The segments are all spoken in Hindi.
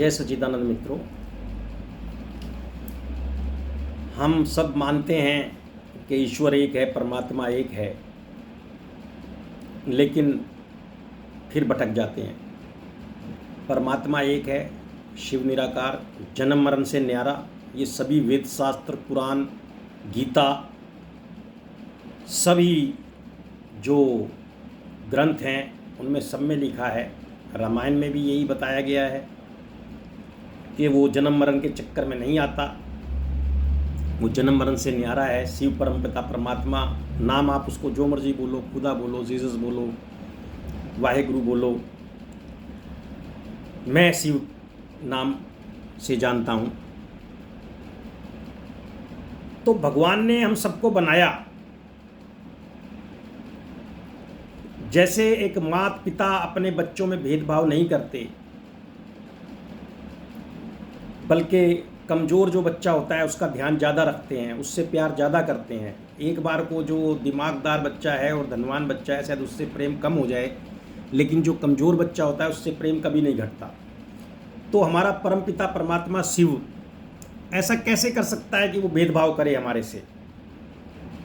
जय सच्चिदानंद मित्रों, हम सब मानते हैं कि ईश्वर एक है, परमात्मा एक है, लेकिन फिर भटक जाते हैं। परमात्मा एक है, शिव निराकार, जन्म मरण से न्यारा। ये सभी वेद शास्त्र, कुरान, गीता, सभी जो ग्रंथ हैं उनमें सब में लिखा है। रामायण में भी यही बताया गया है कि वो जन्म मरण के चक्कर में नहीं आता, वो जन्म मरण से न्यारा है। शिव परमपिता परमात्मा, नाम आप उसको जो मर्जी बोलो, खुदा बोलो, जीसस बोलो, वाहेगुरु बोलो, मैं शिव नाम से जानता हूँ। तो भगवान ने हम सबको बनाया। जैसे एक माता पिता अपने बच्चों में भेदभाव नहीं करते, बल्कि कमज़ोर जो बच्चा होता है उसका ध्यान ज़्यादा रखते हैं, उससे प्यार ज़्यादा करते हैं। एक बार को जो दिमागदार बच्चा है और धनवान बच्चा है, शायद उससे प्रेम कम हो जाए, लेकिन जो कमज़ोर बच्चा होता है उससे प्रेम कभी नहीं घटता। तो हमारा परमपिता परमात्मा शिव ऐसा कैसे कर सकता है कि वो भेदभाव करे हमारे से,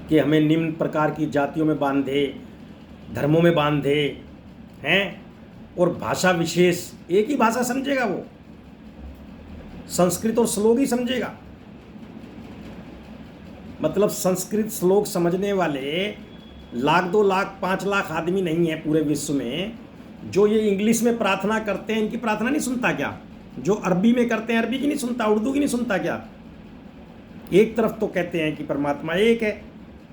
कि हमें निम्न प्रकार की जातियों में बांधे, धर्मों में बांधे हैं, और भाषा विशेष एक ही भाषा समझेगा, वो संस्कृत और श्लोक ही समझेगा। मतलब संस्कृत श्लोक समझने वाले लाख, 2 लाख, 5 लाख आदमी नहीं है पूरे विश्व में। जो ये इंग्लिश में प्रार्थना करते हैं, इनकी प्रार्थना नहीं सुनता क्या? जो अरबी में करते हैं, अरबी की नहीं सुनता, उर्दू की नहीं सुनता क्या? एक तरफ तो कहते हैं कि परमात्मा एक है,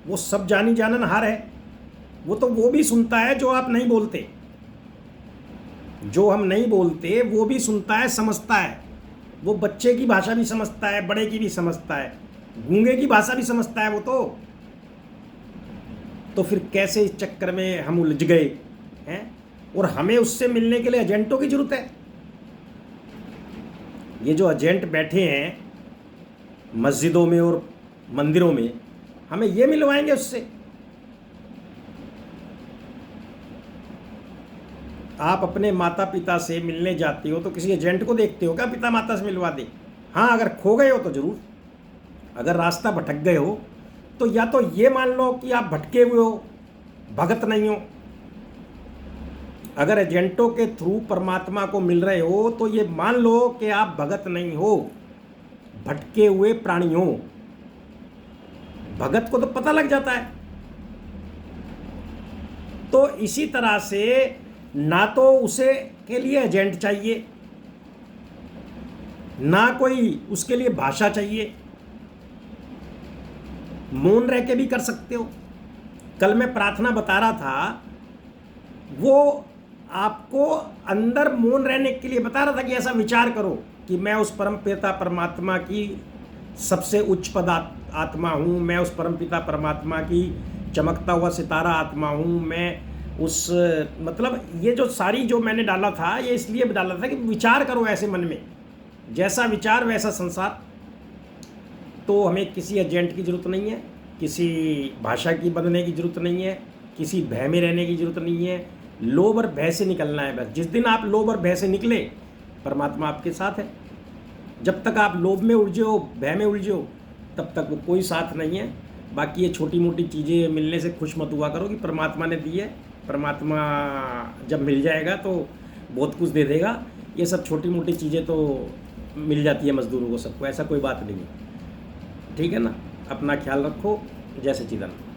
वो सब जानी जाननहार है, वो तो वो भी सुनता है जो आप नहीं बोलते, जो हम नहीं बोलते वो भी सुनता है, समझता है। वो बच्चे की भाषा भी समझता है, बड़े की भी समझता है, गूंगे की भाषा भी समझता है वो तो फिर कैसे इस चक्कर में हम उलझ गए हैं? और हमें उससे मिलने के लिए एजेंटों की जरूरत है। ये जो एजेंट बैठे हैं मस्जिदों में और मंदिरों में, हमें ये मिलवाएंगे उससे। आप अपने माता पिता से मिलने जाते हो तो किसी एजेंट को देखते हो क्या पिता माता से मिलवा दे? हाँ, अगर खो गए हो तो ज़रूर, अगर रास्ता भटक गए हो तो या तो ये मान लो कि आप भटके हुए हो, भगत नहीं हो। अगर एजेंटों के थ्रू परमात्मा को मिल रहे हो तो ये मान लो कि आप भगत नहीं हो, भटके हुए प्राणी हो। भगत को तो पता लग जाता है। तो इसी तरह से ना तो उसे के लिए एजेंट चाहिए, ना कोई उसके लिए भाषा चाहिए, मौन रह के भी कर सकते हो। कल मैं प्रार्थना बता रहा था, वो आपको अंदर मौन रहने के लिए बता रहा था कि ऐसा विचार करो कि मैं उस परम पिता परमात्मा की सबसे उच्च पद आत्मा हूँ, मैं उस परम पिता परमात्मा की चमकता हुआ सितारा आत्मा हूँ, मैं उस मतलब ये जो सारी जो मैंने डाला था, ये इसलिए डाला था कि विचार करो ऐसे मन में, जैसा विचार वैसा संसार। तो हमें किसी एजेंट की ज़रूरत नहीं है, किसी भाषा की बनने की ज़रूरत नहीं है, किसी भय में रहने की ज़रूरत नहीं है। लोभ और भय से निकलना है बस। जिस दिन आप लोभ और भय से निकले, परमात्मा आपके साथ है। जब तक आप लोभ में उलझे हो, भय में उलझे हो, तब तक वो कोई साथ नहीं है। बाकी ये छोटी मोटी चीज़ें मिलने से खुश मत हुआ करो कि परमात्मा ने दी है, परमात्मा जब मिल जाएगा तो बहुत कुछ दे देगा। ये सब छोटी मोटी चीज़ें तो मिल जाती है मज़दूरों को, सबको, ऐसा कोई बात नहीं है। ठीक है ना? अपना ख्याल रखो। जय सच्चिदानंद।